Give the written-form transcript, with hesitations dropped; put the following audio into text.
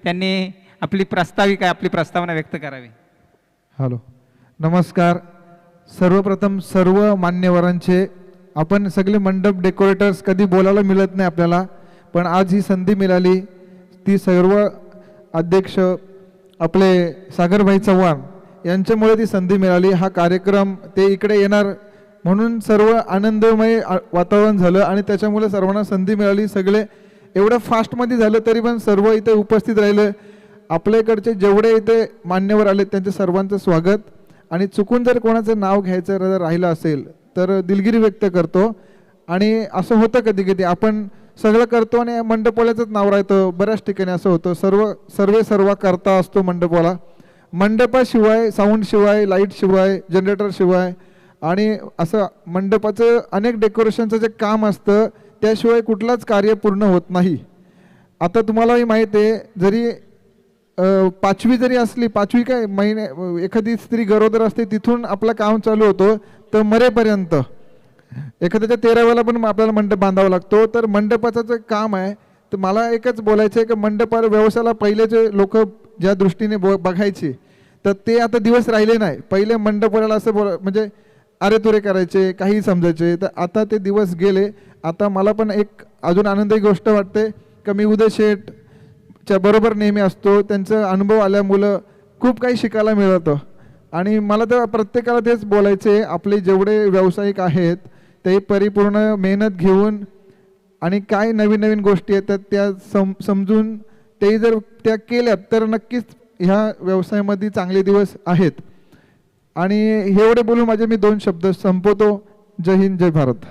त्यांनी आपली प्रस्तावना व्यक्त करावी. हॅलो, नमस्कार. सर्वप्रथम सर्व मान्यवरांचे, आपण सगळे मंडप डेकोरेटर्स कधी बोलायला मिळत नाही आपल्याला, पण आज ही संधी मिळाली. ती सर्व अध्यक्ष आपले सागरभाई चव्हाण यांच्यामुळे ती संधी मिळाली. हा कार्यक्रम ते इकडे येणार म्हणून सर्व आनंदमय वातावरण झालं आणि त्याच्यामुळे सर्वांना संधी मिळाली. सगळे एवढं फास्टमध्ये झालं तरी पण सर्व इथे उपस्थित राहिले. आपल्याकडचे जेवढे इथे मान्यवर आले त्यांचे सर्वांचं स्वागत. आणि चुकून जर कोणाचं नाव घ्यायचं जर राहिलं असेल तर दिलगिरी व्यक्त करतो. आणि असं होतं कधी कधी आपण सगळं करतो आणि मंडपवाल्याचंच नाव राहतं. बऱ्याच ठिकाणी असं होतं. सर्व करता असतो मंडपवाला. मंडपाशिवाय, साऊंडशिवाय, लाईटशिवाय, जनरेटरशिवाय आणि असं मंडपाचं अनेक डेकोरेशनचं जे काम असतं त्याशिवाय कुठलाच कार्य पूर्ण होत नाही. आता तुम्हालाही माहीत आहे, जरी 5वी जरी असली, 5वी काय महिने एखादी स्त्री गरोदर असते तिथून आपलं काम चालू होतं तर मरेपर्यंत. एखाद्याच्या 13व्याला पण आपल्याला मंडप बांधावा लागतो. तर मंडपाचं जे काम आहे, तर मला एकच बोलायचं आहे की मंडपा व्यवसायाला पहिले जे लोक ज्या दृष्टीने बघायचे तर ते आता दिवस राहिले नाही. पहिले मंडपाला असं म्हणजे अरे तुरे करायचे, काही समजायचे, तर आता ते दिवस गेले. आता मला पण एक अजून आनंदाची गोष्ट वाटते की मी उदय शेठच्या बरोबर नेहमी असतो. त्यांचा अनुभव आल्यामुळं खूप काही शिकायला मिळतं. आणि मला तर प्रत्येकाला तेच बोलायचे, आपले जेवढे व्यावसायिक आहेत ते परिपूर्ण मेहनत घेऊन आणि काय नवीन नवीन गोष्टी येतात त्या समजून ते जर त्या केल्यात तर नक्कीच ह्या व्यवसायामध्ये चांगले दिवस आहेत. आणि एवढे बोलून माझे मी 2 शब्द संपवतो. जय हिंद, जय भारत.